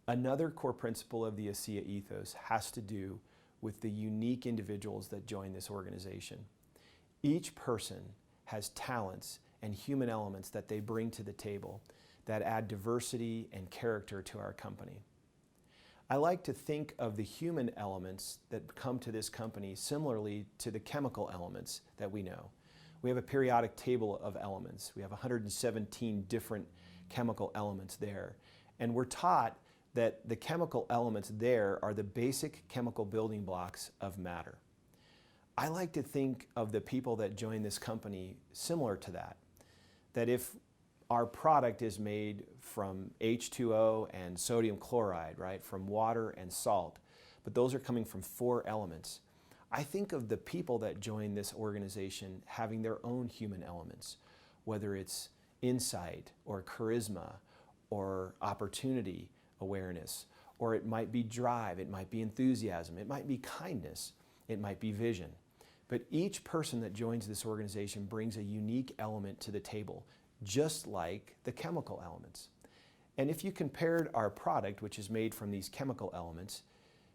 Another core principle of the ASEA Ethos has to do with the unique individuals that join this organization. Each person has talents and human elements that they bring to the table that add diversity and character to our company. I like to think of the human elements that come to this company similarly to the chemical elements that we know. We have a periodic table of elements. We have 117 different chemical elements there. And we're taught that the chemical elements there are the basic chemical building blocks of matter. I like to think of the people that join this company similar to that. That if our product is made from H2O and sodium chloride, right, from water and salt, but those are coming from 4 elements. I think of the people that join this organization having their own human elements, whether it's insight or charisma or opportunity, awareness, or it might be drive, it might be enthusiasm, it might be kindness, it might be vision. But each person that joins this organization brings a unique element to the table, just like the chemical elements. And if you compared our product, which is made from these chemical elements,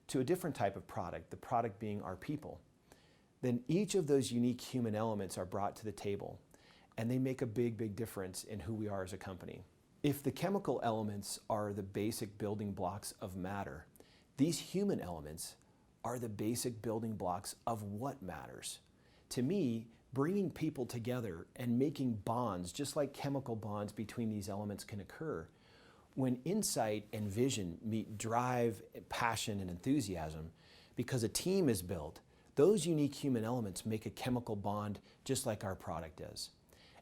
to a different type of product, the product being our people, then each of those unique human elements are brought to the table, and they make a big, big difference in who we are as a company. If the chemical elements are the basic building blocks of matter, these human elements are the basic building blocks of what matters. To me, bringing people together and making bonds, just like chemical bonds between these elements can occur, when insight and vision meet drive, passion, and enthusiasm, because a team is built, those unique human elements make a chemical bond just like our product does.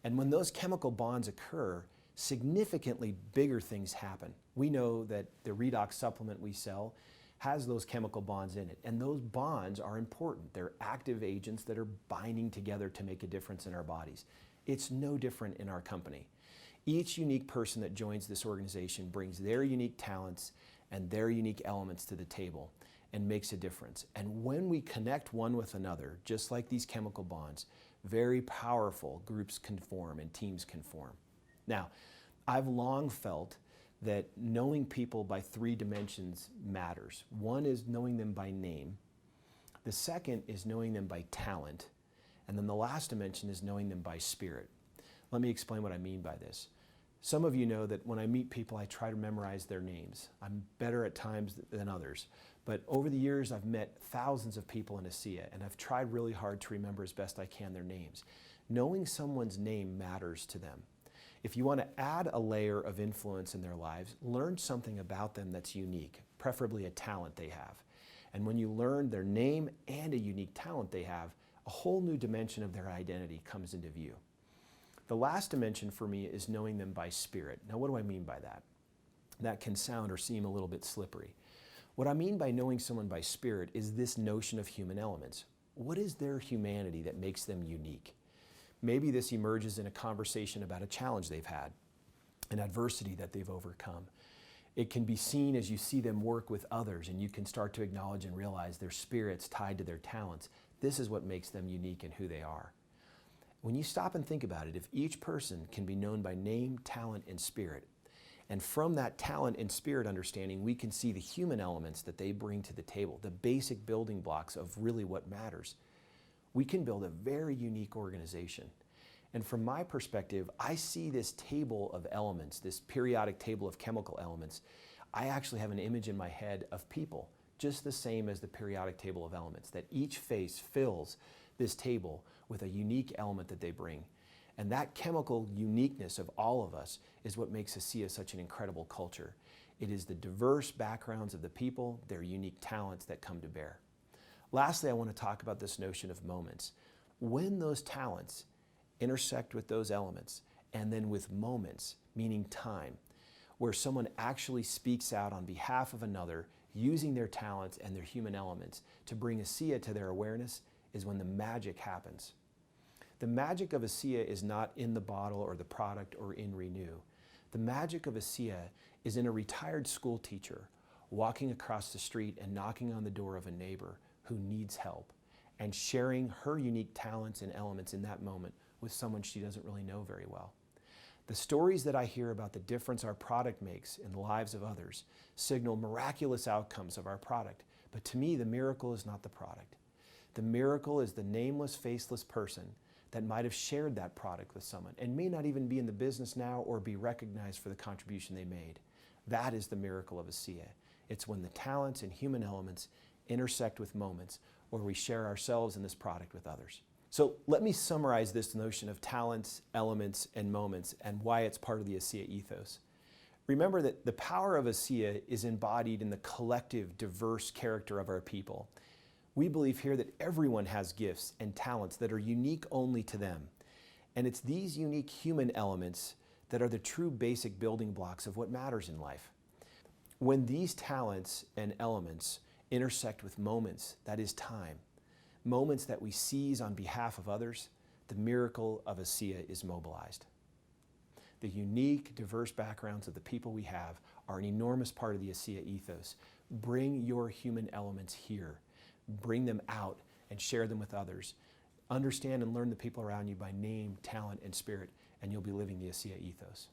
And when those chemical bonds occur, significantly bigger things happen. We know that the redox supplement we sell has those chemical bonds in it, and those bonds are important. They're active agents that are binding together to make a difference in our bodies. It's no different in our company. Each unique person that joins this organization brings their unique talents and their unique elements to the table and makes a difference. And when we connect one with another, just like these chemical bonds, very powerful groups can form and teams can form. Now, I've long felt that knowing people by 3 dimensions matters. One is knowing them by name. The second is knowing them by talent. And then the last dimension is knowing them by spirit. Let me explain what I mean by this. Some of you know that when I meet people, I try to memorize their names. I'm better at times than others. But over the years, I've met thousands of people in ASEA, and I've tried really hard to remember as best I can their names. Knowing someone's name matters to them. If you want to add a layer of influence in their lives, learn something about them that's unique, preferably a talent they have. And when you learn their name and a unique talent they have, a whole new dimension of their identity comes into view. The last dimension for me is knowing them by spirit. Now, what do I mean by that? That can sound or seem a little bit slippery. What I mean by knowing someone by spirit is this notion of human elements. What is their humanity that makes them unique? Maybe this emerges in a conversation about a challenge they've had, an adversity that they've overcome. It can be seen as you see them work with others, and you can start to acknowledge and realize their spirit's tied to their talents. This is what makes them unique in who they are. When you stop and think about it, if each person can be known by name, talent, and spirit, and from that talent and spirit understanding, we can see the human elements that they bring to the table, the basic building blocks of really what matters, we can build a very unique organization. And from my perspective, I see this table of elements, this periodic table of chemical elements. I actually have an image in my head of people, just the same as the periodic table of elements, that each face fills this table with a unique element that they bring. And that chemical uniqueness of all of us is what makes ASEA such an incredible culture. It is the diverse backgrounds of the people, their unique talents that come to bear. Lastly, I want to talk about this notion of moments. When those talents intersect with those elements, and then with moments, meaning time, where someone actually speaks out on behalf of another, using their talents and their human elements to bring ASEA to their awareness, is when the magic happens. The magic of ASEA is not in the bottle or the product or in Renew. The magic of ASEA is in a retired school teacher walking across the street and knocking on the door of a neighbor who needs help, and sharing her unique talents and elements in that moment with someone she doesn't really know very well. The stories that I hear about the difference our product makes in the lives of others signal miraculous outcomes of our product. But to me, the miracle is not the product. The miracle is the nameless, faceless person that might have shared that product with someone and may not even be in the business now or be recognized for the contribution they made. That is the miracle of ASEA. It's when the talents and human elements intersect with moments where we share ourselves in this product with others. So let me summarize this notion of talents, elements, and moments and why it's part of the ASEA ethos. Remember that the power of ASEA is embodied in the collective, diverse character of our people. We believe here that everyone has gifts and talents that are unique only to them. And it's these unique human elements that are the true basic building blocks of what matters in life. When these talents and elements intersect with moments, that is time, moments that we seize on behalf of others, the miracle of ASEA is mobilized. The unique, diverse backgrounds of the people we have are an enormous part of the ASEA ethos. Bring your human elements here. Bring them out and share them with others. Understand and learn the people around you by name, talent, and spirit, and you'll be living the ASEA ethos.